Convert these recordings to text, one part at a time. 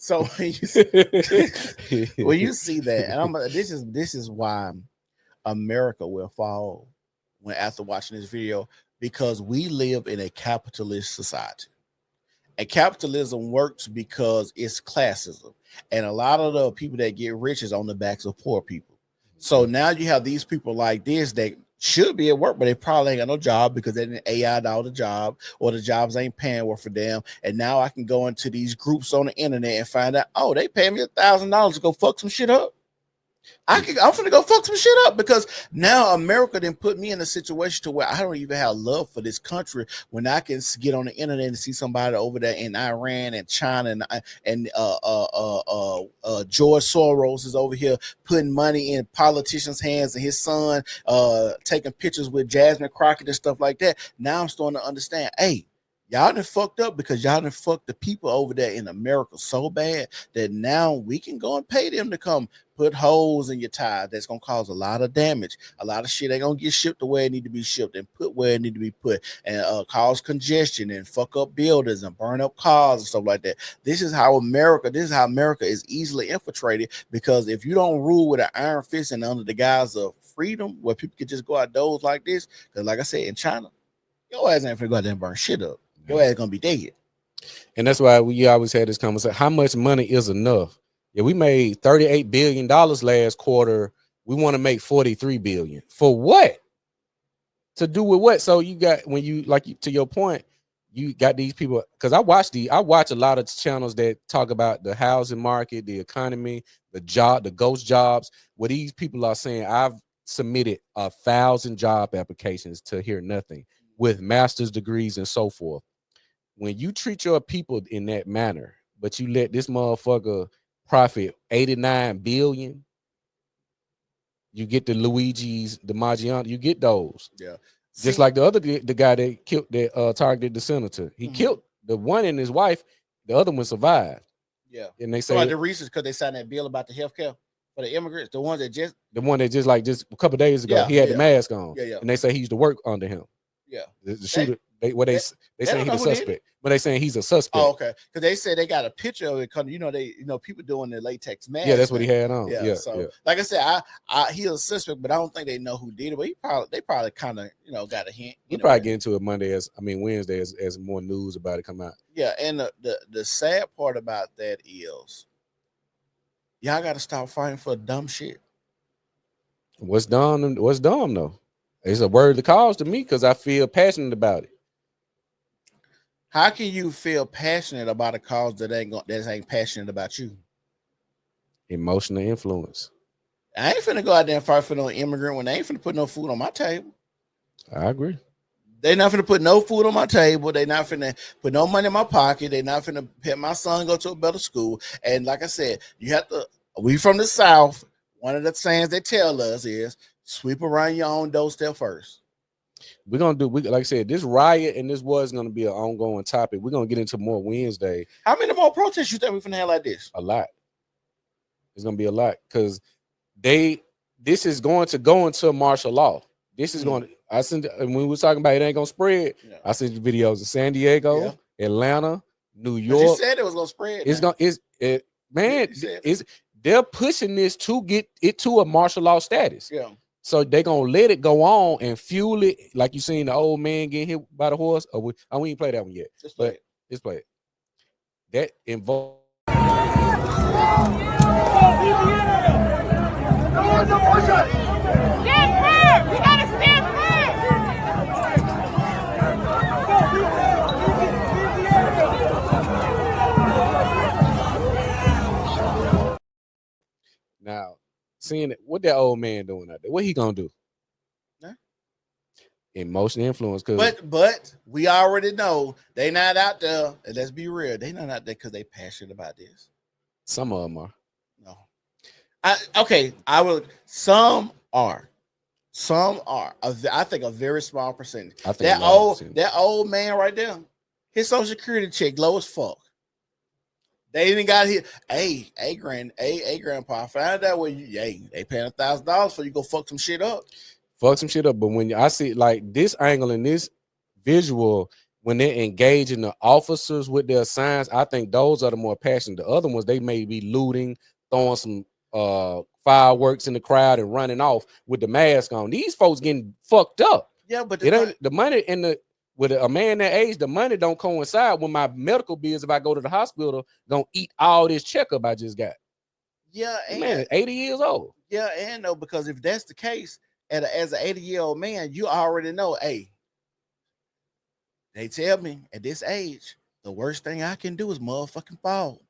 So when you see that, and this is why America will fall when after watching this video, because we live in a capitalist society. And capitalism works because it's classism. And a lot of the people that get rich is on the backs of poor people. So now you have these people like this that should be at work, but they probably ain't got no job because they didn't AI'd out the job, or the jobs ain't paying well for them. And now I can go into these groups on the internet and find out, oh, they pay me $1,000 to go fuck some shit up. I'm finna go fuck some shit up, because now America then put me in a situation to where I don't even have love for this country when I can get on the internet and see somebody over there in Iran and China and George Soros is over here putting money in politicians' hands, and his son taking pictures with Jasmine Crockett and stuff like that. Now I'm starting to understand, hey, y'all done fucked up because y'all done fucked the people over there in America so bad that now we can go and pay them to come put holes in your tire that's gonna cause a lot of damage. A lot of shit ain't gonna get shipped the way it need to be shipped and put where it need to be put, and cause congestion and fuck up buildings and burn up cars and stuff like that. This is how America is easily infiltrated, because if you don't rule with an iron fist and under the guise of freedom, where people can just go outdoors like this, because like I said, in China, your ass ain't finna go out there and burn shit up. Your ass gonna be dead. And that's why we always had this conversation. How much money is enough? Yeah, we made $38 billion last quarter. We want to make $43 billion. For what? To do with what? So you got, when you, to your point, you got these people, because I watch a lot of channels that talk about the housing market, the economy, the ghost jobs, where these people are saying, I've submitted 1,000 job applications to hear nothing, with master's degrees and so forth. When you treat your people in that manner, but you let this motherfucker profit 89 billion, you get the Luigi's, the Maggiano, you get those. Yeah. Just like the guy that killed, that targeted the senator. He killed the one and his wife, the other one survived. Yeah. And they say the reasons because they signed that bill about the healthcare for the immigrants, the one that just a couple of days ago, he had the mask on. Yeah. And they say he used to work under him. Yeah. The shooter, they saying he's a suspect, but they saying he's a suspect. Oh, okay. Because they said they got a picture of it. Cause people doing the latex mask. Yeah, that's what he had on. Yeah. So like I said, he's a suspect, but I don't think they know who did it. But they probably kind of got a hint. We'll probably get into it Wednesday as more news about it come out. Yeah, and the sad part about that is y'all got to stop fighting for dumb shit. What's dumb though? It's a word to cause to me because I feel passionate about it. How can you feel passionate about a cause that ain't passionate about you? Emotional influence. I ain't finna go out there and fight for no immigrant when they ain't finna put no food on my table. I agree. They not finna put no food on my table. They not finna put no money in my pocket. They not finna help my son go to a better school. And like I said, we from the South. One of the sayings they tell us is sweep around your own doorstep first. We're gonna like I said, this riot and this was gonna be an ongoing topic. We're gonna get into more Wednesday. How many more protests you think we finna have like this? A lot. It's gonna be a lot because this is going to go into martial law. This is going to. I sent when we were talking about it ain't gonna spread. Yeah. I sent you videos of San Diego, Atlanta, New York. You said it was gonna spread. They're pushing this to get it to a martial law status. Yeah. So they're gonna let it go on and fuel it, like you seen the old man getting hit by the horse. We ain't play that one yet. Let's play it. That involves. Stand firm! We gotta stand firm! Now, seeing it, what that old man doing out there? What he gonna do? Huh? Emotional influence. But we already know they not out there. And let's be real, they not out there because they passionate about this. Some of them are. No. I will. Some are. Some are. I think a very small percentage. I think that old man right there, his social security check low as fuck. They even got here. Hey, grandpa, I found out where they paying $1,000 for you go fuck some shit up. But when I see like this angle and this visual, when they're engaging the officers with their signs, I think those are the more passionate. The other ones, they may be looting, throwing some fireworks in the crowd and running off with the mask on. These folks getting fucked up. Yeah, but it ain't the money in the with a man that age, the money don't coincide with my medical bills. If I go to the hospital, gonna eat all this checkup I just got. Yeah, and man, 80 years old. Yeah, and no, because if that's the case, as an 80-year-old man, you already know, hey, they tell me at this age, the worst thing I can do is motherfucking fall.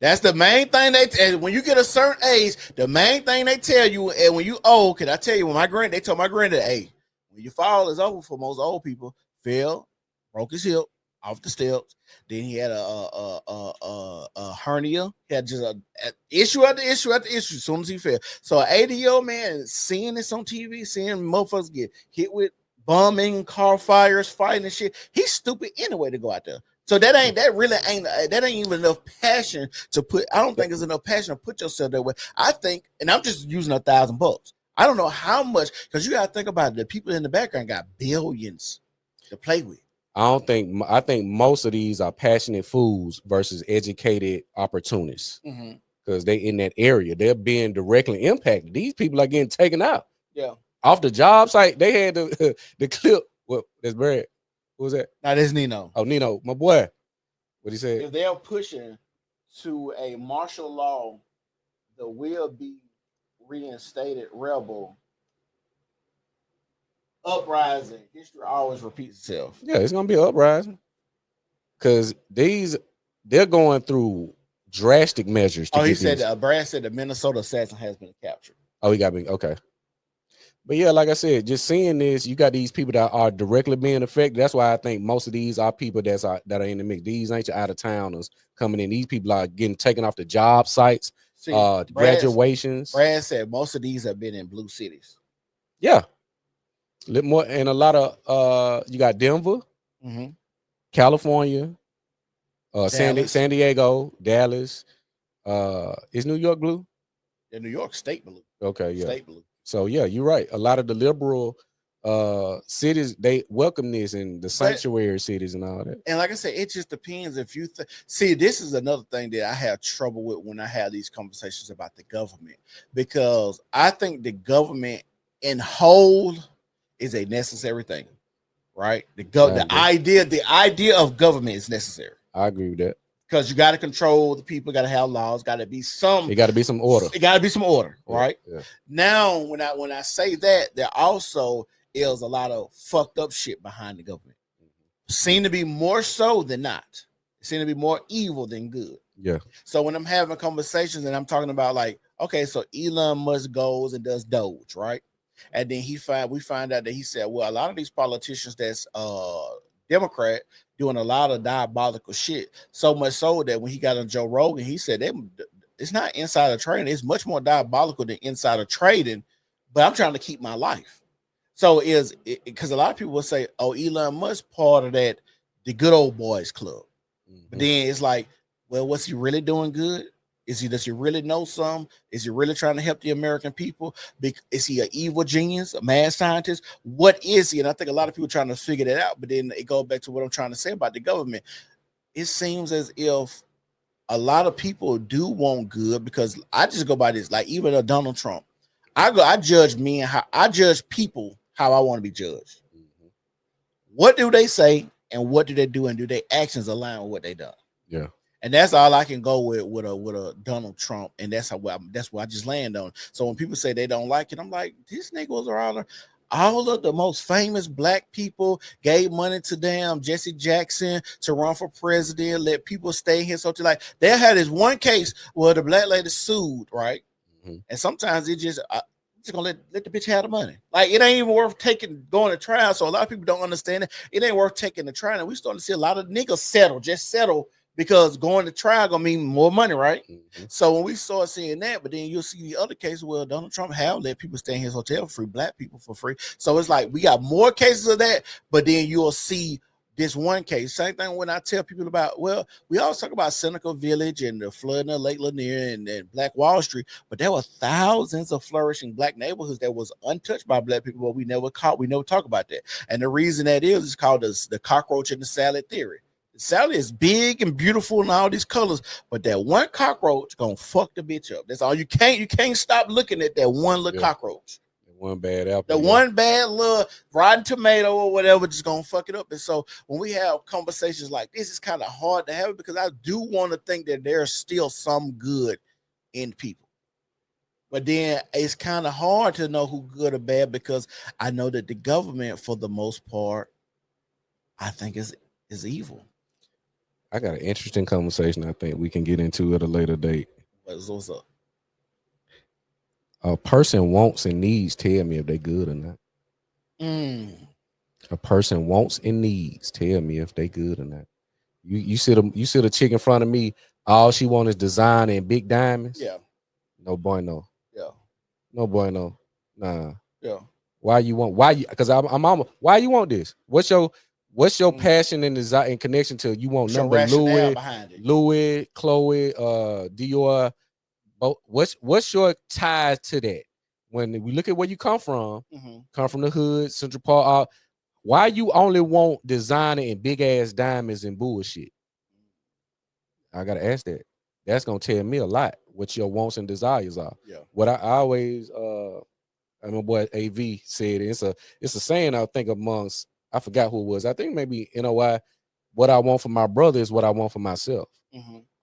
That's the main thing and when you get a certain age, the main thing they tell you, and when you old, can I tell you when they told my granddad, hey, when you fall, it's over for most old people. Fell, broke his hip off the steps. Then he had a hernia. He had just a issue after issue after issue as soon as he fell. So an 80-year-old man seeing this on TV, seeing motherfuckers get hit with bombing, car fires, fighting and shit. He's stupid anyway to go out there. So that ain't even enough passion to put. I don't think there's enough passion to put yourself that way. I think, and I'm just using $1,000. I don't know how much, because you gotta think about it. The people in the background got billions to play with. I think most of these are passionate fools versus educated opportunists, because they in that area. They're being directly impacted. These people are getting taken out. Yeah, off the job site. They had the clip. What that's Brad? Who was that? Now this Nino. Oh, Nino, my boy. What he said? If they're pushing to a martial law, the will be reinstated rebel uprising. History always repeats itself. Yeah, it's gonna be an uprising, because they're going through drastic measures. He said Brad said the Minnesota assassin has been captured. Oh, he got me. Okay. But yeah, like I said, just seeing this, you got these people that are directly being affected. That's why I think most of these are people that are in the mix. These ain't your out of towners coming in. These people are getting taken off the job sites, graduations. Brad said most of these have been in blue cities. Yeah, a little more, and a lot of you got Denver, California, San Diego, Dallas. Is New York blue? Yeah, New York State blue. Okay, yeah, State blue. So yeah, you're right. A lot of the liberal cities, they welcome this, in the sanctuary cities and all that. And like I said, it just depends if you see. This is another thing that I have trouble with when I have these conversations about the government, because I think the government in whole is a necessary thing, right? The idea of government is necessary. I agree with that. Because you got to control the people, got to have laws, got to be some. It got to be some order. It got to be some order, right? Yeah. Now, when I say that, there also is a lot of fucked up shit behind the government. Seem to be more so than not. Seem to be more evil than good. Yeah. So when I'm having conversations and I'm talking about like, okay, so Elon Musk goes and does Doge, right? And then we find out that he said, well, a lot of these politicians that's Democrat doing a lot of diabolical shit. So much so that when he got on Joe Rogan, he said it's not insider trading. It's much more diabolical than insider trading, but I'm trying to keep my life. So because a lot of people will say, oh, Elon Musk part of that, the good old boys club. But then it's like, well, what's he really doing good? Does he really know some? Is he really trying to help the American people? Is he an evil genius, a mad scientist? What is he? And I think a lot of people are trying to figure that out. But then it goes back to what I'm trying to say about the government. It seems as if a lot of people do want good, because I just go by this. Like even Donald Trump, I judge people how I want to be judged. What do they say and what do they do, and do their actions align with what they done? Yeah. And that's all I can go with a Donald Trump, and that's what I just land on. So when people say they don't like it, I'm like, these niggas are all of the most famous black people gave money to them, Jesse Jackson, to run for president, let people stay here. So like they had this one case where the black lady sued, right? And sometimes it just gonna let the bitch have the money. Like it ain't even worth going to trial. So a lot of people don't understand it. It ain't worth taking the trial. And we starting to see a lot of niggas settle. Because going to trial gonna mean more money, right? So when we start seeing that, but then you'll see the other cases where Donald Trump have let people stay in his hotel for free, black people for free. So it's like we got more cases of that, but then you'll see this one case. Same thing when I tell people about, well, we always talk about Seneca Village and the flooding of Lake Lanier and Black Wall Street, but there were thousands of flourishing Black neighborhoods that was untouched by Black people, but we never talk about that. And the reason that is called the cockroach and the salad theory. The salad is big and beautiful and all these colors, but that one cockroach gonna fuck the bitch up. That's all. You can't stop looking at that one little cockroach. One bad apple. The one bad little rotten tomato or whatever just gonna fuck it up. And so when we have conversations like this, it's kind of hard to have it because I do want to think that there's still some good in people. But then it's kind of hard to know who good or bad because I know that the government, for the most part, I think is evil. I got an interesting conversation. I think we can get into at a later date. What's up? A person wants and needs tell me if they good or not. A person wants and needs tell me if they good or not. You sit a chick in front of me, all she wants is design and big diamonds. Yeah. No boy, no. Yeah. No boy, no. Nah. Yeah. Why you want? Because I'm almost. Why you want this? What's your passion and desire and connection to? You want number Louis, Chloe, Dior. What's your ties to that? When we look at where you come from the hood, Central Park. Why you only want designer and big ass diamonds and bullshit? I gotta ask that. That's gonna tell me a lot what your wants and desires are. Yeah. What I always my boy AV said it's a saying I think amongst, I forgot who it was. I think maybe NOI. What I want for my brother is what I want for myself.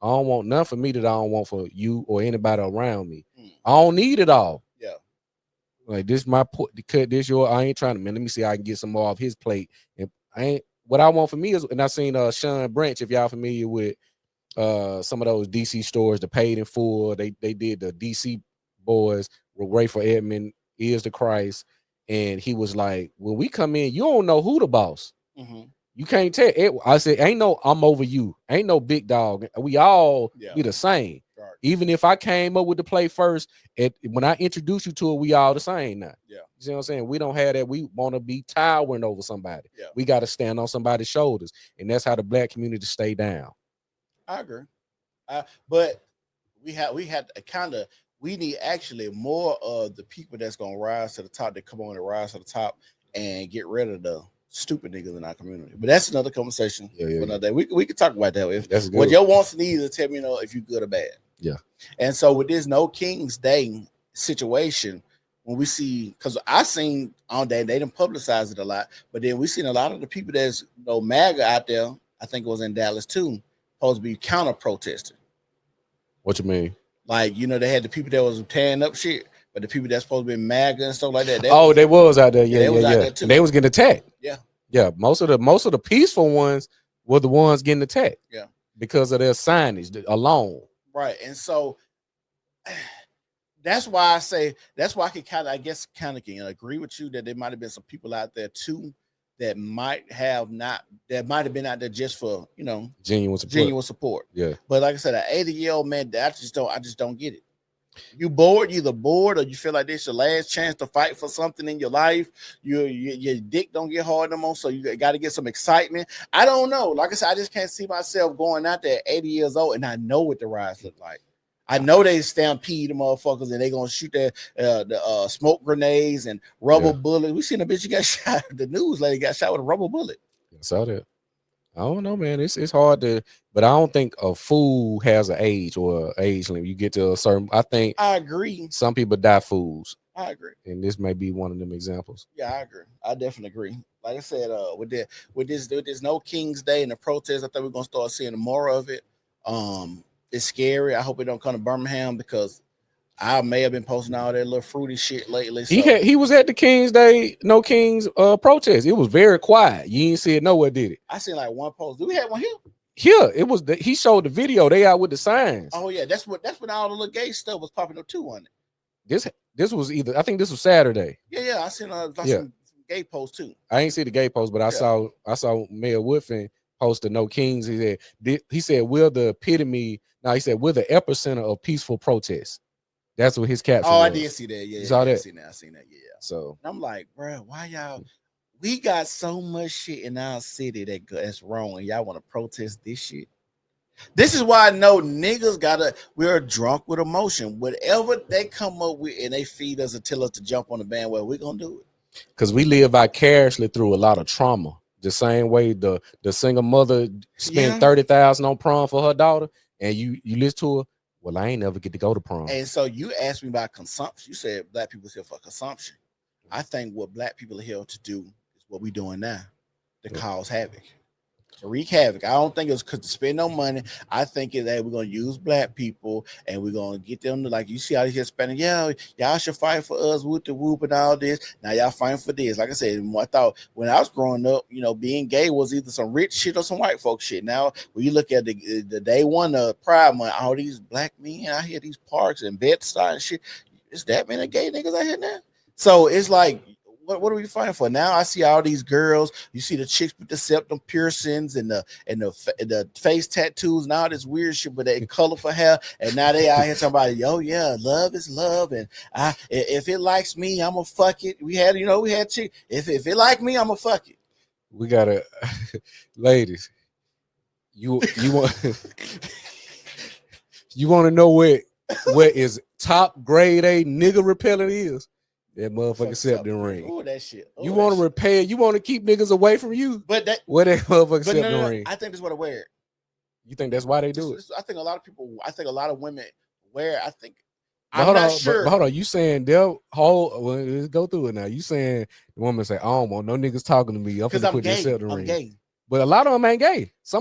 I don't want none for me that I don't want for you or anybody around me. I don't need it all. Yeah. Like this my cut, this your, I ain't trying to, man, let me see how I can get some more off his plate. And what I want for me is, and I seen Sean Branch, if y'all familiar with some of those DC stores, the Paid in Full, they did the DC boys were Ray for Edmund is the Christ. And he was like, when we come in, you don't know who the boss. You can't tell it. I said, ain't no I'm over you. Ain't no big dog. We all be the same. Right. Even if I came up with the play first, when I introduce you to it, we all the same now. Yeah. You see what I'm saying? We don't have that. We want to be towering over somebody. Yeah. We got to stand on somebody's shoulders. And that's how the Black community stay down. I agree. But we need actually more of the people that's gonna rise to the top that come on and rise to the top and get rid of the stupid niggas in our community. But that's another conversation for another day. We can talk about that. If what your wants and needs to tell me, if you're good or bad. Yeah. And so with this No King's Day situation, when we see, because I seen on that they didn't publicize it a lot, but then we seen a lot of the people that's MAGA out there. I think it was in Dallas too, supposed to be counter protesting. What you mean? Like, they had the people that was tearing up shit, but the people that's supposed to be MAGA and stuff like that. They was out there. They was out there too. They was getting attacked. Yeah. Yeah. Most of the peaceful ones were the ones getting attacked. Yeah. Because of their signage alone. Right. And so that's why I can kind of agree with you that there might have been some people out there too that might have been out there just for, genuine support. Yeah. But like I said, an 80-year-old man, I just don't get it. You bored, you either bored or you feel like this is your last chance to fight for something in your life. Your dick don't get hard no more, so you got to get some excitement. I don't know. Like I said, I just can't see myself going out there at 80 years old, and I know what the riots look like. I know they stampede the motherfuckers and they gonna shoot the smoke grenades and rubber bullets. We seen a bitch who got shot. The news lady got shot with a rubber bullet. I saw that. I don't know, man. It's hard to, but I don't think a fool has an age or age limit. You get to a certain. I agree. Some people die fools. I agree. And this may be one of them examples. Yeah, I agree. I definitely agree. Like I said, with this No King's Day and the protests, I think we're gonna start seeing more of it. It's scary. I hope it don't come to Birmingham because I may have been posting all that little fruity shit lately. So. He was at the King's Day, No King's protest. It was very quiet. You ain't see it nowhere, did it? I seen like one post. Do we have one here? Here, it was. He showed the video. They out with the signs. Oh yeah, that's when all the little gay stuff was popping up too on it. This was either. I think this was Saturday. Yeah. I seen some gay posts too. I ain't see the gay post, but I saw Mayor Woodfin post the No Kings. He said we're the epitome. Now he said we're the epicenter of peaceful protest. That's what his caption was. I did see that. Yeah, you saw that? I seen that. Yeah. So I'm like, bro, why y'all? We got so much shit in our city that's wrong, and y'all want to protest this shit. This is why I know niggas we're drunk with emotion. Whatever they come up with and they feed us and tell us to jump on the bandwagon, we're gonna do it. Because we live vicariously through a lot of trauma. The same way the single mother spent 30,000 on prom for her daughter, and you listen to her. Well, I ain't never get to go to prom. And so you asked me about consumption. You said black people's here for consumption. I think what black people are here to do is what we're doing now, to cause havoc. To wreak havoc. I don't think it's because to spend no money. I think it's that we're gonna use black people and we're gonna get them to, like, you see how they're spending. Yeah, y'all should fight for us with the whoop and all this. Now y'all fighting for this. Like I said, I thought when I was growing up, being gay was either some rich shit or some white folk shit. Now when you look at the day one of Pride Month, all these black men out here, these parks and Bed-Stuy and shit. Is that many gay niggas out here now? So it's like, what are we fighting for? Now I see all these girls. You see the chicks with the septum piercings and the face tattoos and all this weird shit with that colorful hair. And now they out here talking about, oh yeah, love is love. And if it likes me, I'ma fuck it. We had chick. If it like me, I'ma fuck it. We gotta, ladies. You want you want to know what is top grade A nigga repellent is? That motherfucking septum ring. Oh, that shit. You want to repair? You want to keep niggas away from you? But that motherfucking septum ring. I think that's what I wear. You think that's why they do it? I think a lot of people. I think a lot of women wear. I think. I'm not sure. But hold on. You saying they'll hold? Well, let's go through it now. You saying the woman say, "I don't want no niggas talking to me. I'm finna put this septum ring." I'm gay. But a lot of them ain't gay. Some